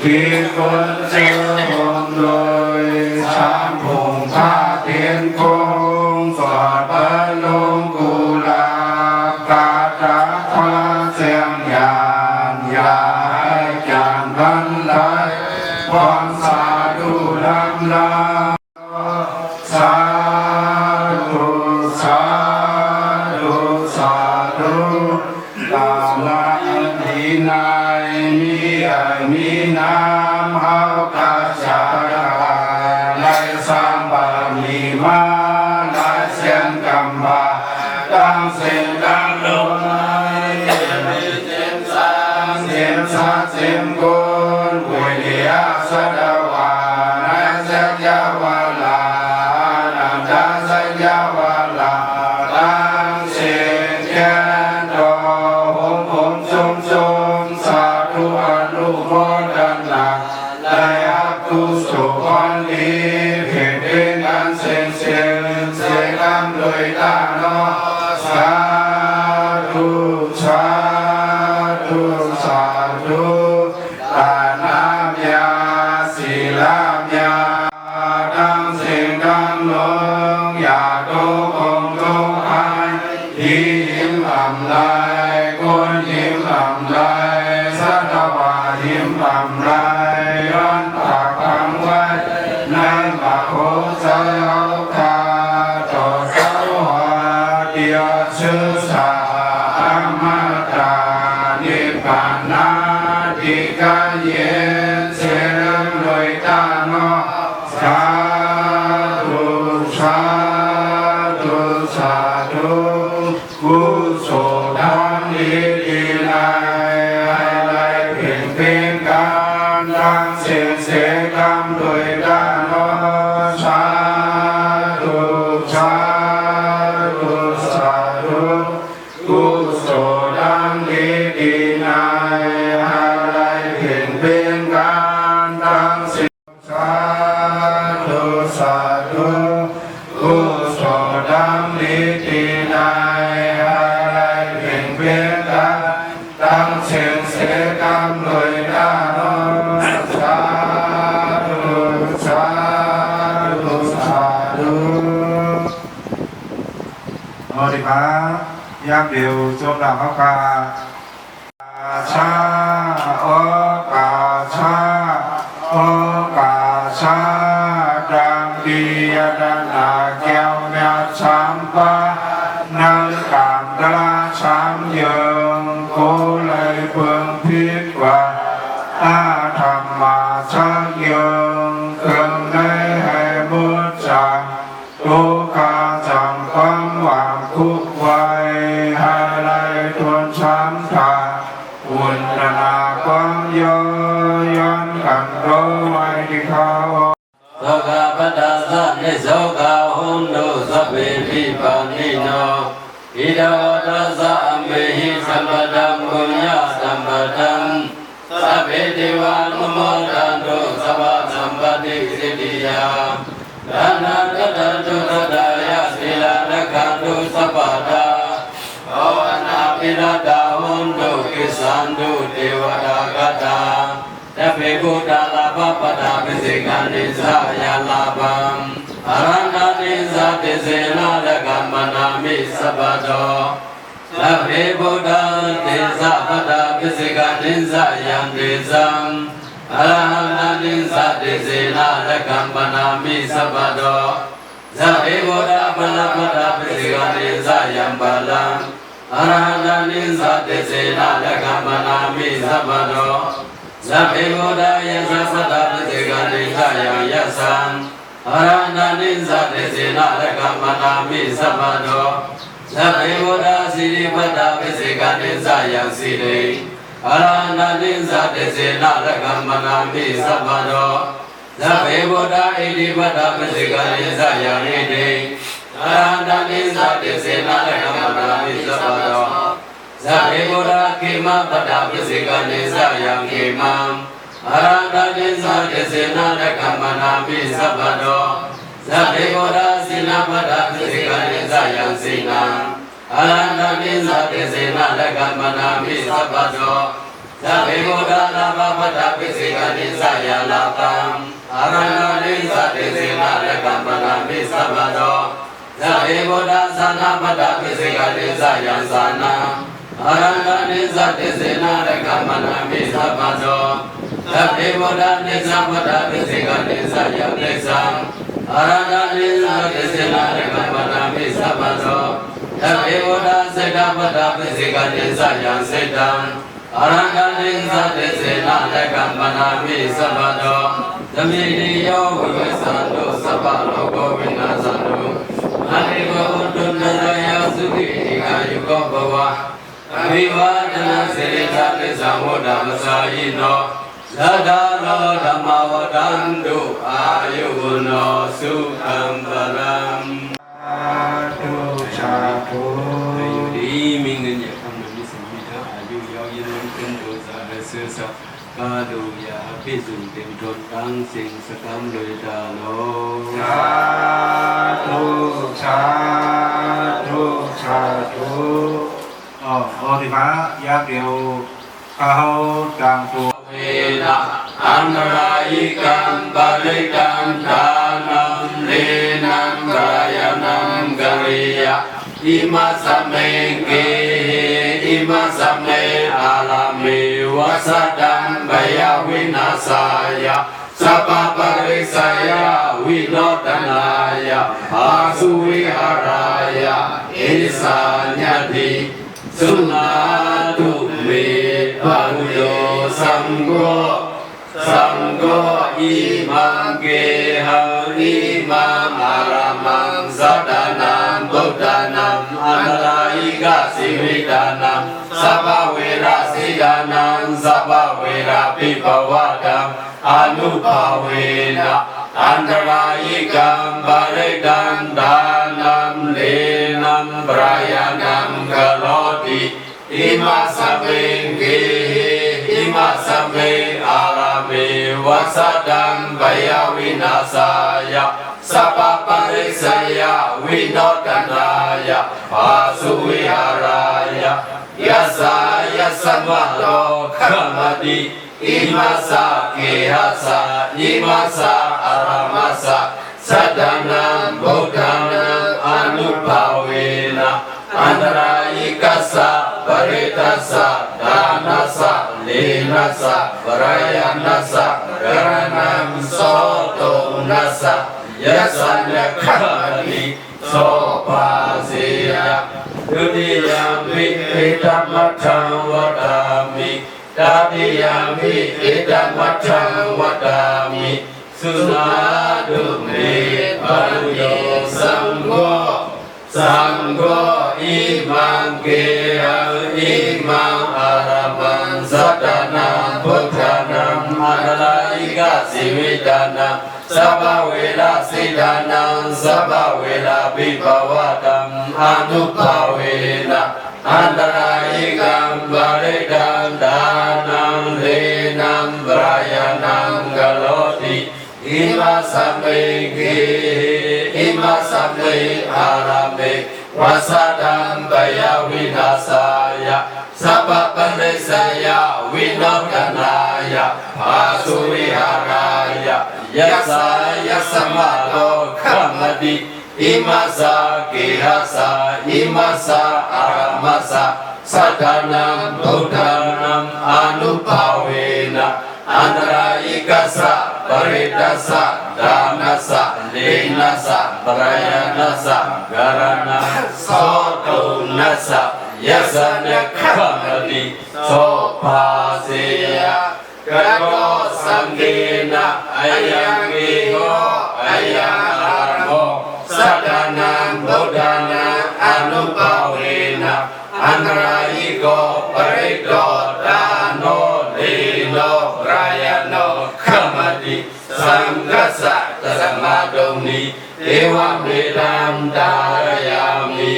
khi quân sư hồn đôi sáng phùng tha thiên cung phật bất lung cụ lạc ca trá hoa xem nhàn giải tràn văn lai quan xa đu lam la xa đu ta la đi nai mi ai mi nam hao ca cha lai sang ba mi ma lai sen cam ba đang sen đang lung xem sát xem côn quỷ địa sát đau hòa na sát gia hòa là nam đa sát gia hòa là đang xem khen đồ hồn hồn sum sum sa thu an lu mô đan lạc đại ác tu sổ quan lý phiền đến an xem sẽ làm lời ta nó sa thu ta nam ya si lam ya đang sinh đang lương ya tu cùng tu ai hiểm làm lai quân hiểm làm lai sát đa hiểm làm lai an tạc thăng quay nay mà khổ sai áo ca trò sáu hòa địa sư sa amata nibbana na đi ca yên sẽ lâm lời ta nó sa thu cu sổ đan đi lại ai lại phiền phiền can đang sẽ cam lời ta nó sa thu cu sổ đan đi lại ai phiền phiền can đang sa thu cu sổ đam đi lại ai phiền phiền can đang sẽ cam lời ta nó sa thu Mô Đi Phá giang điều chung làm áo ca cha ô ca cha đang đi đang là keo mẹ chám ba nâng cảm đa chám dương cố lấy phương thiết và a tham mà cha dương cường lấy hay bút chàng tu ca chẳng quang hoàng khúc quay hai lai tuôn chám thà quần là quang yo yon cảnh đô ai đi khao Soka padasa ni soka hundu sabbe vipanino Idawatasa ambehi sampadam punya sampadam Sabbe dewa namodantu sabha sampati siddhiya Dana dadantu dadaya sila nakantu sapada Bhavana pirada hundu kisantu devada gata Tapi Buddha lapa pada bisikan nisa ya lapam Aranda nisa disena legamana misabado Tapi Buddha nisa pada bisikan nisa yang disam Aranda nisa disena legamana misabado ဇဗေဘောဓပလပတပစိကနိဇယံပလံအရဟတနိသတေစေနလက္ခမနာမိသဗ္ဗတောဇဗေဘောဓယသပတပစိကနိဇယံယသံအရဟတနိသတေစေနလက္ခမနာမိသဗ္ဗတောဇဗေဘောဓစိရိပတပစိကနိဇယံစိရိအရဟတနိသတေစေနလက္ခမနာမိသဗ္ဗတောဇဗေဘောဓဣတိပတပစိကနိဇယံဣတိအရဟတနိသတေစေနလက္ခမနာမိသဗ္ဗတောဇဗေဘောဓခေမပတပစိကနိဇယံခေမံအရဟတနိသတေစေနလက္ခမနာမိသဗ္ဗတောဇဗေဘောဓစိနပတပစိကနိဇယံစိနံအရဟတနိသတေစေနလက္ခမနာမိသဗ္ဗတောဇဗေဘောဓလာဘပတပစိကနိဇယံလာပံအရဟတနိသတေစေနလက္ခမနာမိသဗ္ဗတောဇဗေဘောဓသနာပတပစိကနိဇယံသနာအရဟတနိသတေစေနလက္ခမနာမိသဗ္ဗတောဇဗေဘောဓနိသပတပစိကနိဇယံနိသံအရဟတနိသတေစေနလက္ခမနာမိသဗ္ဗတောဇဗေဘောဓစေတပတပစိကနိဇယံစေတံအရဟတနိသတေစေနလက္ခမနာမိသဗ္ဗတောသမိတိယောဝိဝေသံတုသဗ္ဗလောကောဝိနာသံတုအနိဘောတုနရယသုခိတိကာယုကောဘဝအဘိဝါဒနာစေတသစ္စာဝဒ္ဓမစာယိနောသဒ္ဒါရောဓမ္မဝဒံတုအာယုဝနောသုခံပလံธุชาธุ อยู่ดีมีเงินอยากทำมันมีสิ่งมีทางอายุยาวยืนเป็นโดสาและเสื่อสักกาดูยาพิสุเต็มทนตั้งสิ่งสกรรมโดยตาโล สาธุสาธุสาธุโอติมายาเดียวเขาดังตัว เวนะอันตรายิกังปริกังทานังเลนังกายนังกริยะอิมัสสะเมเกอิมัสสะเมอาลาเมวัสดังบยวินาสายะสัพพะริสยะวิโนตนายะอาสุวิหารายะอิสัญญติสุนาตุเมปัญโยสังโฆสังโฆอิมังเกหังอิมังอารามังสัตตานังบุตตานังอันตรายิกสิวิตานังสัพพเวราสิกานังสัพพเวราปิภวตังอนุภาเวนะอันตรายิกังบริดังดานังเลนังปรายานังกโลติอิมัสสะเมเกอิมัสสะเมอาราเมวัสดังบยวินาสายะสัพพะริสยะวิโนตนายะภาสุวิหารายะยัสสะยัสสะมะโลขมติอิมัสสะเกหัสสะอิมัสสะอารามัสสะสัตตานังบุตตานังอนุภาเวนะอันตรายิกัสสะปริตัสสะดานัสสะลีนัสสะปรายานัสสะกรณังโสตุนัสสะยัสสัญญคติโสภาสิยะดุติยามปิอิตัมมัทธังวดามิตติยามปิอิตัมมัทธังวดามิสุนาตุเมปัญโยสังโฆสังโฆอิมังเกหังอิมังอารามังสัตตานังพุทธานังอันตรายิกสิวิตานังสัพพเวราสิกานังสัพพเวราปิภวตังอนุภาเวนะอันตรายิกังบริดังดานังเลนังปรายานังกโลติอิมัสสะเมเกอิมัสสะเมอาราเมวัสดังบยวินาสายะสัพพะริสยะวิโนตนายะภาสุวิหารายะยัสสะยัสสะมะโลขมติอิมัสสะเกหัสสะอิมัสสะอารามัสสะสัตตานังบุตตานังอนุภาเวนะอันตรายิกัสสะป ရိတ္တသဒါနသလေနသပရယနသဂရဏသောတုနသယသနခမတိသောပါစေယကတောသံဃေနအယံမေဟောအယံအာမောသတ္တနံဗုဒ္ဓနာအနုပဝေနအန္တရာယိကောပရိတောဒါနောလေနောပရယနောခမတိသံဃသတသမတုံနိဧဝမေတံတာရယာမိ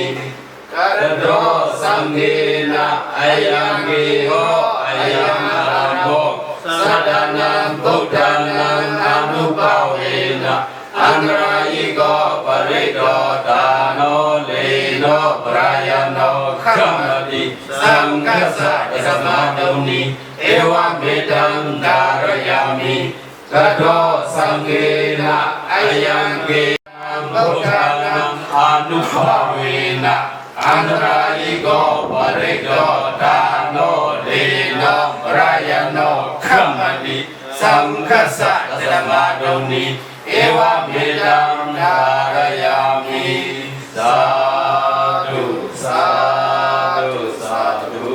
ကတောသံဃေနအယံမေဟောအယံအာမောသတ္တနံဗုဒ္ဓနာအနုပဝေနအန္တရာယိကောပရိတောဒါနောလေနောပရယနောခမတိသံဃသတသမတုံနိဧဝမေတံတာရယာမိကတောသံဃေနအယံကေဗုဒ္ဓနာအနုပဝေနအန္တရာယိကောပရိတောဒါနောလေနောပရယနောခမတိသံဃသတသမတုံနိဧဝမေတံတာရယာမိသာဓုသာဓုသာဓု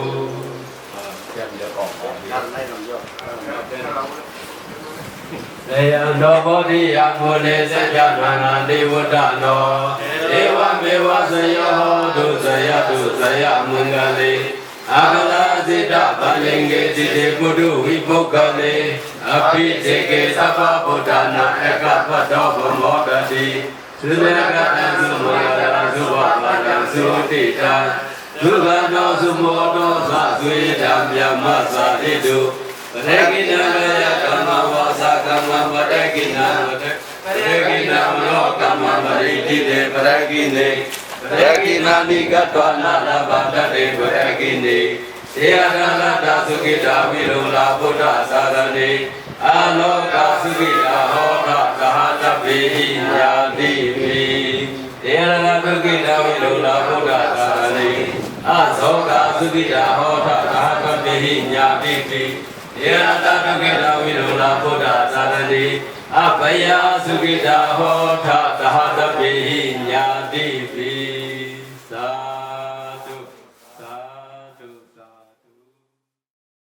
ပြန်ပြီးတော့ပေါ့လေယံတော်ဘောဓိယမုနေစัจ jana နာဒေဝတနောဧဝမေဝသယောဒုဇယတုဇယမင်္ဂလေအာဂလာဇိတဗန္လင်္ကေတိတေပုထုဝိပုဂ္ဂလေအပိစေကေသဗ္ဗဗုဒ္ဓနာဧကပတ္တောဗမောတတိသုဇေကတံသုမောတံသုဘဝတံသုတိတံသုဘနောသုမောတောသသွေတံမြမသာတိတုပရေကိနဝေယကမ္မဝါစာကမ္မပရေကိနဝတေပရေကိနမနောကမ္မပရိတိတေပရေကိနေပရေကိနာနိကတောနာလဘတတေပရေကိနေသေယရဏတာသုခိတာဝိလုံလာဗုဒ္ဓသာရဏေအာလောကသုခိတာဟောတာသဟတပိညာတိပိသေယရဏသုခိတာဝိလုံလာဗုဒ္ဓသာရဏေအာသောကသုခိတာဟောတာသဟတပိညာတိပိယေရတသုခိတာဝိလုံလာဗုဒ္ဓသာရဏေအဘယသုခိတာဟောတာသဟတပိညာ